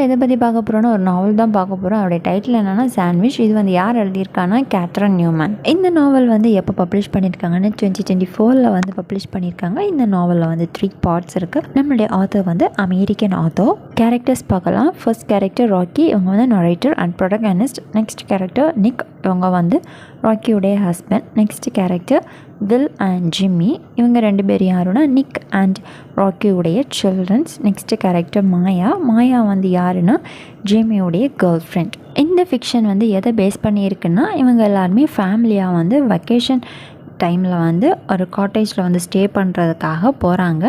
வீடியோவில் எதை பற்றி பார்க்க போகிறோன்னா ஒரு நாவல் தான் பார்க்க போகிறோம். அவருடைய டைட்டில் என்னென்னா சாண்ட்விச். இது வந்து யார் எழுதியிருக்காங்கன்னா கேத்ரின் நியூமன். இந்த நாவல் வந்து எப்போ பப்ளிஷ் பண்ணியிருக்காங்கன்னு 2024 வந்து பப்ளிஷ் பண்ணியிருக்காங்க. இந்த நாவலில் வந்து 3 பார்ட்ஸ் இருக்குது. நம்மளுடைய ஆத்தர் வந்து அமெரிக்கன் ஆத்தர். கேரக்டர்ஸ் பார்க்கலாம். ஃபர்ஸ்ட் கேரக்டர் ராக்கி, இவங்க வந்து narrator and protagonist. Next character Nick, இவங்க வந்து ராக்கியுடைய husband. Next character Will and Jimmy, இவங்க 2 பேர் யாருன்னா நிக் அண்ட் ராக்கியுடைய சில்ட்ரன்ஸ். நெக்ஸ்ட் கேரக்டர் மாயா வந்து யாருன்னா ஜிம்மியுடைய கேர்ள் ஃப்ரெண்ட். இந்த ஃபிக்ஷன் வந்து எதை பேஸ் பண்ணியிருக்குன்னா, இவங்க எல்லாருமே ஃபேமிலியாக வந்து வெக்கேஷன் டைமில் வந்து ஒரு காட்டேஜில் வந்து ஸ்டே பண்ணுறதுக்காக போகிறாங்க.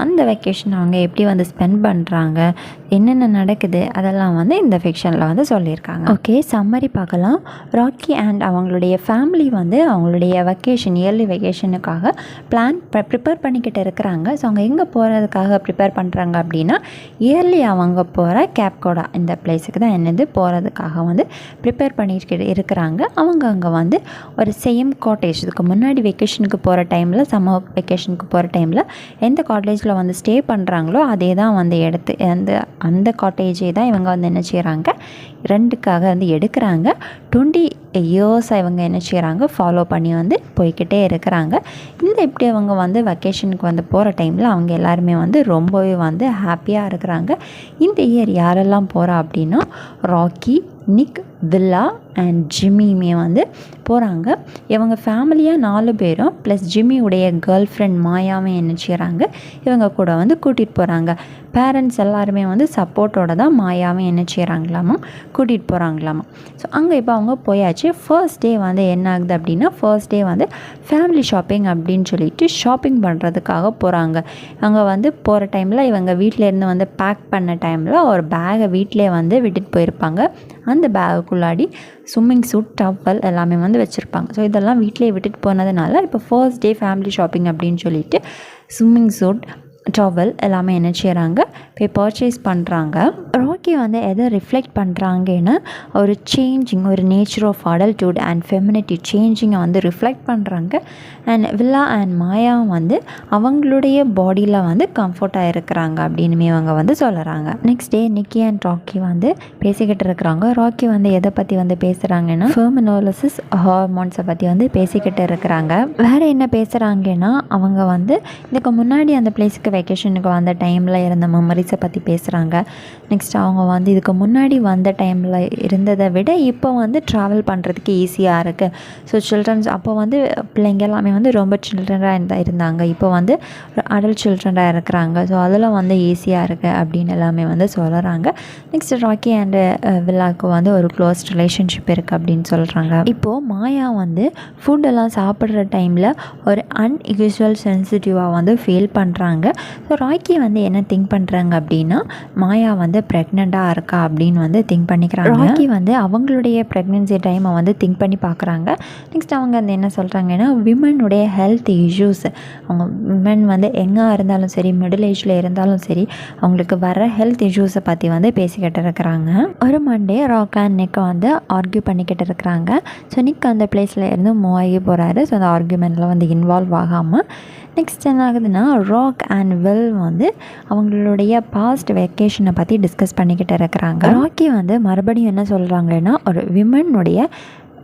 அந்த வெக்கேஷன் அவங்க எப்படி வந்து ஸ்பெண்ட் பண்ணுறாங்க, என்னென்ன நடக்குது, அதெல்லாம் வந்து இந்த ஃபிக்ஷனில் வந்து சொல்லியிருக்காங்க. ஓகே, சம்மரி பார்க்கலாம். ராக்கி அண்ட் அவங்களுடைய ஃபேமிலி வந்து அவங்களுடைய வெக்கேஷன், இயர்லி வெக்கேஷனுக்காக ப்ரிப்பேர் பண்ணிக்கிட்டு இருக்கிறாங்க. ஸோ அவங்க எங்கே போகிறதுக்காக ப்ரிப்பேர் பண்ணுறாங்க அப்படின்னா, இயர்லி அவங்க போகிற கேப்கோடா இந்த பிளேஸுக்கு தான் என்னது போகிறதுக்காக வந்து ப்ரிப்பேர் பண்ணிட்டு இருக்கிறாங்க. அவங்க அங்கே வந்து ஒரு சேம் காட்டேஜ், இதுக்கு முன்னாடி வெக்கேஷனுக்கு போகிற டைமில், சம்மர் வெக்கேஷனுக்கு போகிற டைமில் எந்த காட்டேஜில் வந்து ஸ்டே பண்ணுறாங்களோ அதே தான் வந்து எடுத்து அந்த காட்டேஜே தான் இவங்க வந்து என்ன செய்கிறாங்க, ரெண்டுக்காக வந்து எடுக்கிறாங்க. 20 இயர்ஸாக இவங்க என்ன செய்கிறாங்க, ஃபாலோ பண்ணி வந்து போய்கிட்டே இருக்கிறாங்க. இப்படி அவங்க வந்து வெக்கேஷனுக்கு வந்து போகிற டைமில் அவங்க எல்லாருமே வந்து ரொம்பவே வந்து ஹாப்பியாக இருக்கிறாங்க. இந்த இயர் யாரெல்லாம் போகிறா அப்படின்னா ராக்கி, நிக், வில்லா அண்ட் ஜிம்மியுமே வந்து போகிறாங்க. இவங்க ஃபேமிலியாக 4 பேரும் ப்ளஸ் ஜிம்மியுடைய கேர்ள் ஃப்ரெண்ட் மாயாவும் என்ன செய்கிறாங்க, இவங்க கூட வந்து கூட்டிகிட்டு போகிறாங்க. பேரண்ட்ஸ் எல்லாருமே வந்து சப்போர்ட்டோட தான் மாயாவும் என்ன செய்கிறாங்களாமா, கூட்டிகிட்டு போகிறாங்களாமா. ஸோ அங்கே இப்போ அவங்க போயாச்சு. ஃபர்ஸ்ட் டே வந்து என்ன ஆகுது அப்படின்னா, ஃபர்ஸ்ட் டே வந்து ஃபேமிலி ஷாப்பிங் அப்படின்னு சொல்லிட்டு ஷாப்பிங் பண்ணுறதுக்காக போகிறாங்க. அங்கே வந்து போகிற டைமில் இவங்க வீட்டிலேருந்து வந்து பேக் பண்ண டைமில் ஒரு பேகை வீட்டிலே வந்து விட்டுட்டு போயிருப்பாங்க. அந்த பேகுக்குள்ளாடி ஸ்விம்மிங் சூட், டவல் எல்லாமே வந்து வச்சுருப்பாங்க. ஸோ இதெல்லாம் வீட்டிலே விட்டுட்டு போனதுனால இப்போ ஃபர்ஸ்ட் டே ஃபேமிலி ஷாப்பிங் அப்படின்னு சொல்லிட்டு ஸ்விம்மிங் சூட், டவல் எல்லாமே என்ன செய்கிறாங்க, போய் பர்ச்சேஸ் பண்ணுறாங்க. ராக்கி வந்து எதை ரிஃப்ளெக்ட் பண்ணுறாங்கன்னா, ஒரு சேஞ்சிங், ஒரு nature of adulthood and femininity சேஞ்சிங்கை வந்து ரிஃப்ளெக்ட் பண்ணுறாங்க. அண்ட் வில்லா அண்ட் மாயா வந்து அவங்களுடைய பாடியில் வந்து கம்ஃபர்ட்டாக இருக்கிறாங்க அப்படின்னுமே அவங்க வந்து சொல்கிறாங்க. Next day Nikki and Rocky வந்து பேசிக்கிட்டு இருக்கிறாங்க. ராக்கி வந்து எதை பற்றி வந்து பேசுகிறாங்கன்னா, ஃபெர்மினாலிசிஸ் ஹார்மோன்ஸை பற்றி வந்து பேசிக்கிட்டு இருக்கிறாங்க. வேறு என்ன பேசுகிறாங்கன்னா, அவங்க வந்து இதுக்கு முன்னாடி அந்த பிளேஸுக்கு வெக்கேஷனுக்கு வந்த டைமில் இருந்த மெமரிஸை பற்றி பேசுகிறாங்க. நெக்ஸ்ட் அவங்க வந்து இதுக்கு முன்னாடி வந்த டைமில் இருந்ததை விட இப்போ வந்து ட்ராவல் பண்ணுறதுக்கு ஈஸியாக இருக்குது. ஸோ சில்ட்ரன்ஸ் அப்போ வந்து பிள்ளைங்க எல்லாமே வந்து ரொம்ப சில்ட்ரனாக இருந்தாங்க, இப்போ வந்து அடல்ட் சில்ட்ரனாக இருக்கிறாங்க. ஸோ அதில் வந்து ஈஸியாக இருக்குது அப்படின்னு எல்லாமே வந்து சொல்கிறாங்க. நெக்ஸ்ட் ராக்கி அண்டு வில்லாவுக்கு வந்து ஒரு க்ளோஸ் ரிலேஷன்ஷிப் இருக்குது அப்படின்னு சொல்கிறாங்க. இப்போது மாயா வந்து ஃபுட்டெல்லாம் சாப்பிட்ற டைமில் ஒரு அன்யூஷுவல் சென்சிட்டிவாக வந்து ஃபீல் பண்ணுறாங்க. ஸோ ராக்கி வந்து என்ன திங்க் பண்ணுறாங்க அப்படின்னா, மாயா வந்து ப்ரெக்னெண்ட்டாக இருக்கா அப்படின்னு வந்து திங்க் பண்ணிக்கிறாங்க. ராக்கி வந்து அவங்களுடைய ப்ரெக்னென்சி டைமை வந்து திங்க் பண்ணி பார்க்குறாங்க. நெக்ஸ்ட் அவங்க வந்து என்ன சொல்கிறாங்கன்னா, விமனுடைய ஹெல்த் இஷ்யூஸ், அவங்க விமன் வந்து எங்கே இருந்தாலும் சரி, மிடில் ஏஜில் இருந்தாலும் சரி, அவங்களுக்கு வர ஹெல்த் இஷ்யூஸை பற்றி வந்து பேசிக்கிட்டு இருக்கிறாங்க. ஒரு மண்டே ராக் அண்ட் நிக் வந்து ஆர்கியூ பண்ணிக்கிட்டு இருக்கிறாங்க. ஸோ நிக் அந்த பிளேஸில் இருந்து மூவ் ஆகி போகிறாரு. ஸோ அந்த ஆர்கியூமெண்ட்டில் வந்து இன்வால்வ் ஆகாமல் நெக்ஸ்ட் என்ன ஆகுதுன்னா, ராக் அண்ட் வில் வந்து அவங்களுடைய பாஸ்ட் வெக்கேஷனை பற்றி டிஸ்கஸ் பண்ணிக்கிட்டு இருக்கிறாங்க. ராக்கி வந்து மறுபடியும் என்ன சொல்கிறாங்கன்னா, ஒரு விமனுடைய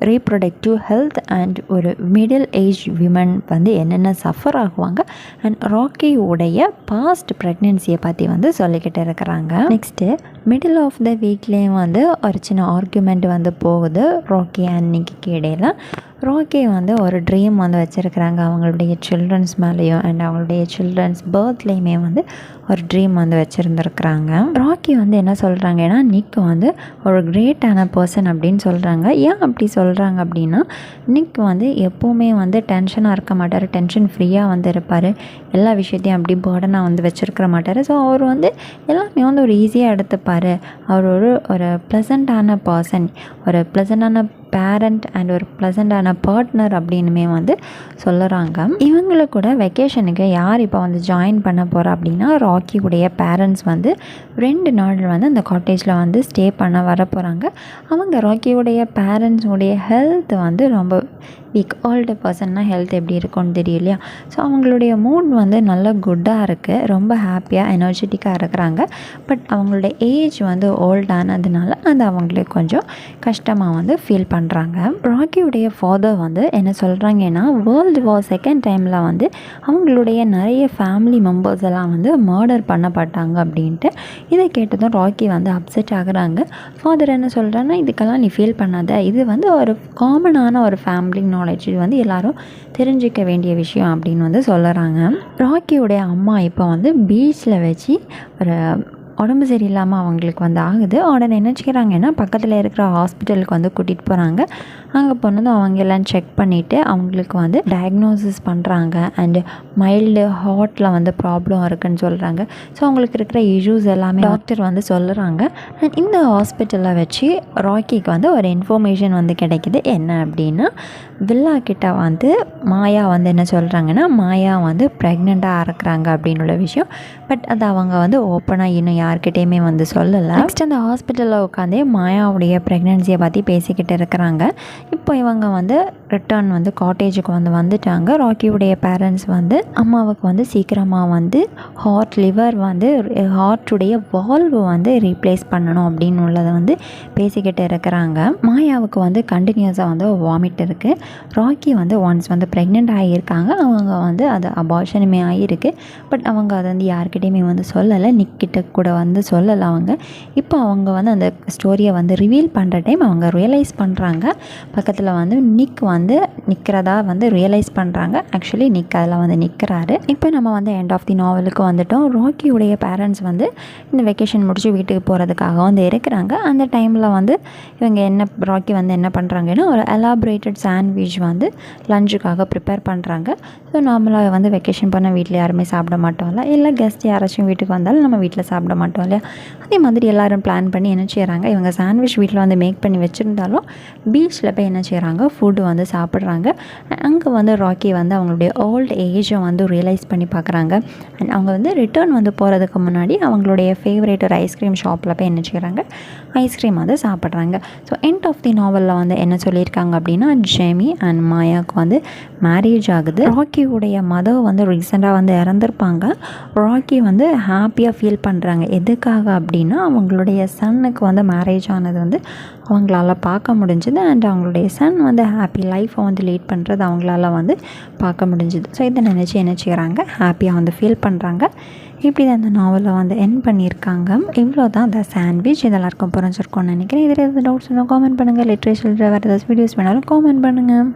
ரீப்ரொடக்டிவ் ஹெல்த் அண்ட் ஒரு மிடில் ஏஜ் விமன் வந்து என்னென்ன சஃபர் ஆகுவாங்க அண்ட் ராக்கியுடைய பாஸ்ட் ப்ரெக்னென்சியை பற்றி வந்து சொல்லிக்கிட்டு இருக்கிறாங்க. நெக்ஸ்ட்டு மிடில் ஆஃப் த வீக்லேயும் வந்து ஒரு சின்ன ஆர்குமெண்ட் வந்து போகுது ராக்கி அண்ட் நிக்கிக்கு இடையில். ராக்கி வந்து ஒரு ட்ரீம் வந்து வச்சுருக்கிறாங்க அவங்களுடைய சில்ட்ரன்ஸ் மேலேயும் அண்ட் அவங்களுடைய சில்ட்ரன்ஸ் பர்த்லேயுமே வந்து ஒரு ட்ரீம் வந்து வச்சுருந்துருக்குறாங்க. ராக்கி வந்து என்ன சொல்கிறாங்கன்னா, நிக் வந்து ஒரு கிரேட்டான பர்சன் அப்படின்னு சொல்கிறாங்க. ஏன் அப்படி சொல்கிறாங்க அப்படின்னா, நிக் வந்து எப்போவுமே வந்து டென்ஷனாக இருக்க மாட்டார், டென்ஷன் ஃப்ரீயாக வந்து இருப்பார், எல்லா விஷயத்தையும் அப்படி பேர்டனாக வந்து வச்சுருக்க மாட்டார். ஸோ அவர் வந்து எல்லாமே வந்து ஒரு ஈஸியாக எடுத்துப்பார். அவர் ஒரு ப்ளசண்ட்டான பர்சன், ஒரு ப்ளசண்டான பேரண்ட் அண்ட் ஒரு ப்ளசண்டான பார்ட்னர் அப்படின்னுமே வந்து சொல்லுறாங்க. இவங்களுக்கு கூட வெக்கேஷனுக்கு யார் இப்போ வந்து ஜாயின் பண்ண போகிறா அப்படின்னா ராக்கியுடைய பேரண்ட்ஸ் வந்து 2 நாள் வந்து அந்த காட்டேஜில் வந்து ஸ்டே பண்ண வர போகிறாங்க. அவங்க ராக்கியுடைய பேரண்ட்ஸுடைய ஹெல்த் வந்து ரொம்ப வீக். ஓல்டு பர்சன்னா ஹெல்த் எப்படி இருக்கும்னு தெரியும் இல்லையா. ஸோ அவங்களுடைய மூட் வந்து நல்ல குட்டாக இருக்குது, ரொம்ப ஹாப்பியாக எனர்ஜெட்டிக்காக இருக்கிறாங்க. பட் அவங்களுடைய ஏஜ் வந்து ஓல்டானதுனால அது அவங்களுக்கு கொஞ்சம் கஷ்டமாக வந்து ஃபீல் பண்ணுறாங்க. ராக்கியுடைய ஃபாதர் வந்து என்ன சொல்கிறாங்கன்னா வேர்ல்டு வார் செகண்ட் டைமில் வந்து அவங்களுடைய நிறைய ஃபேமிலி மெம்பர்ஸ் எல்லாம் வந்து மர்டர் பண்ணப்பட்டாங்க அப்படின்ட்டு. இதை கேட்டதும் ராக்கி வந்து அப்செட் ஆகுறாங்க. ஃபாதர் என்ன சொல்கிறாங்கன்னா இதுக்கெல்லாம் நீ ஃபீல் பண்ணாத, இது வந்து ஒரு காமனான ஒரு ஃபேமிலி நாலேஜ், இது வந்து எல்லாரும் தெரிஞ்சிக்க வேண்டிய விஷயம் அப்படின்னு வந்து சொல்லுறாங்க. ராக்கியுடைய அம்மா இப்போ வந்து பீச்சில் வச்சு ஒரு உடம்பு சரியில்லாமல் அவங்களுக்கு வந்து ஆகுது. உடனே என்ன செய்கிறாங்கன்னா பக்கத்தில் இருக்கிற ஹாஸ்பிட்டலுக்கு வந்து கூட்டிகிட்டு போகிறாங்க. அங்கே போனதும் அவங்க எல்லாம் செக் பண்ணிவிட்டு அவங்களுக்கு வந்து டயக்னோசிஸ் பண்ணுறாங்க. அண்டு மைல்டு ஹார்ட்டில் வந்து ப்ராப்ளம் இருக்குதுன்னு சொல்கிறாங்க. ஸோ அவங்களுக்கு இருக்கிற இஷ்யூஸ் எல்லாமே டாக்டர் வந்து சொல்லுறாங்க. அண்ட் இந்த ஹாஸ்பிட்டலில் வச்சு ராக்கிக்கு வந்து ஒரு இன்ஃபர்மேஷன் வந்து கிடைக்கிது. என்ன அப்படின்னா வில்லா கிட்ட வந்து மாயா வந்து என்ன சொல்கிறாங்கன்னா மாயா வந்து ப்ரெக்னெண்ட்டாக இருக்கிறாங்க அப்படின்னுள்ள விஷயம். பட் அது அவங்க வந்து ஓப்பனாக இன்னும் யார்கிட்டையுமே வந்து சொல்லலை. நெக்ஸ்ட் அந்த ஹாஸ்பிட்டலில் உட்காந்தே மாயாவுடைய ப்ரெக்னென்சியை பற்றி பேசிக்கிட்டு இருக்கிறாங்க. இப்போ இவங்க வந்து ரிட்டர்ன் வந்து காட்டேஜுக்கு வந்து வந்துட்டாங்க. ராக்கியுடைய பேரண்ட்ஸ் வந்து அம்மாவுக்கு வந்து சீக்கிரமாக வந்து லிவர் வந்து ஹார்ட்டுடைய வால்வு வந்து ரீப்ளேஸ் பண்ணணும் அப்படின்னு உள்ளதை வந்து பேசிக்கிட்டு இருக்கிறாங்க. மாயாவுக்கு வந்து கண்டினியூஸாக வந்து வாமிட் இருக்குது. ராக்கி வந்து ஒன்ஸ் வந்து ப்ரெக்னென்ட் ஆகியிருக்காங்க. அவங்க வந்து அது அபார்ஷனுமே ஆகியிருக்கு. பட் அவங்க அதை வந்து யார்கிட்டையுமே வந்து சொல்லலை. நிக்கிட்ட கூட வந்து சொல்லலை அவங்க. இப்போ அவங்க வந்து அந்த ஸ்டோரியை வந்து ரிவீல் பண்ணுற டைம் அவங்க ரியலைஸ் பண்ணுறாங்க. பக்கத்தில் வந்து நிக் வந்து நிற்கிறதா வந்து ரியலைஸ் பண்ணுறாங்க. ஆக்சுவலி நிக் அதில் வந்து நிற்கிறாரு. இப்போ நம்ம வந்து எண்ட் ஆஃப் தி நாவலுக்கு வந்துட்டோம். ராக்கியுடைய பேரண்ட்ஸ் வந்து இந்த வெக்கேஷன் முடிச்சு வீட்டுக்கு போகிறதுக்காக வந்து இருக்கிறாங்க. அந்த டைமில் வந்து இவங்க ராக்கி வந்து என்ன பண்ணுறாங்கன்னா ஒரு எலாபரேட்டட் சாண்ட்விச் வந்து லஞ்சுக்காக ப்ரிப்பேர் பண்ணுறாங்க. ஸோ நார்மலாக வந்து வெக்கேஷன் பண்ண வீட்டில் யாருமே சாப்பிட மாட்டோம்ல, இல்லை கெஸ்ட் யாராச்சும் வீட்டுக்கு வந்தாலும் நம்ம வீட்டில் சாப்பிட மாட்டோம் இல்லையா. அதே மாதிரி எல்லோரும் பிளான் பண்ணி என்ன செய்கிறாங்க, இவங்க சாண்ட்விச் வீட்டில் வந்து மேக் பண்ணி வச்சுருந்தாலும் பீச்சில் போய் என்ன செய்கிறாங்க ஃபுட்டு வந்து சாப்பிட்றாங்க. அங்கே வந்து ராக்கி வந்து அவங்களுடைய ஓல்டு ஏஜை வந்து ரியலைஸ் பண்ணி பார்க்குறாங்க. அண்ட் அவங்க வந்து ரிட்டர்ன் வந்து போகிறதுக்கு முன்னாடி அவங்களுடைய ஃபேவரேட் ஒரு ஐஸ்கிரீம் ஷாப்பில் போய் என்ன செய்கிறாங்க, ஐஸ்கிரீம் வந்து சாப்பிட்றாங்க. ஸோ எண்ட் ஆஃப் தி நாவலில் வந்து என்ன சொல்லியிருக்காங்க அப்படின்னா ஜெமி அண்ட் மாயாவுக்கு வந்து மேரேஜ் ஆகுது. ராக்கியுடைய மதர் வந்து ரீசெண்டாக வந்து இறந்துருப்பாங்க. ராக்கி வந்து ஹாப்பியாக ஃபீல் பண்ணுறாங்க. எதுக்காக அப்படின்னா அவங்களுடைய சன்னுக்கு வந்து மேரேஜ் ஆனது வந்து அவங்களால பார்க்க முடிஞ்சுது. அண்ட் அவங்களுடைய சன் வந்து ஹாப்பி லைஃப்பை வந்து லீட் பண்ணுறது அவங்களால வந்து பார்க்க முடிஞ்சுது. ஸோ இதை நினச்சி என்ன செய்கிறாங்க, ஹாப்பியாக வந்து ஃபீல் பண்ணுறாங்க. இப்படி தான் இந்த நாவலை வந்து எண்ட் பண்ணியிருக்காங்க. இவ்வளோ தான் த சாண்ட்விச். இது எல்லாருக்கும் புரிஞ்சிருக்கும்னு நினைக்கிறேன். இதில் எதாவது டவுட்ஸ் வேணும் காமெண்ட் பண்ணுங்கள். லிட்ரேச்சரில் வேறு ஏதாச்சும் வீடியோஸ் வேணாலும் காமெண்ட் பண்ணுங்கள்.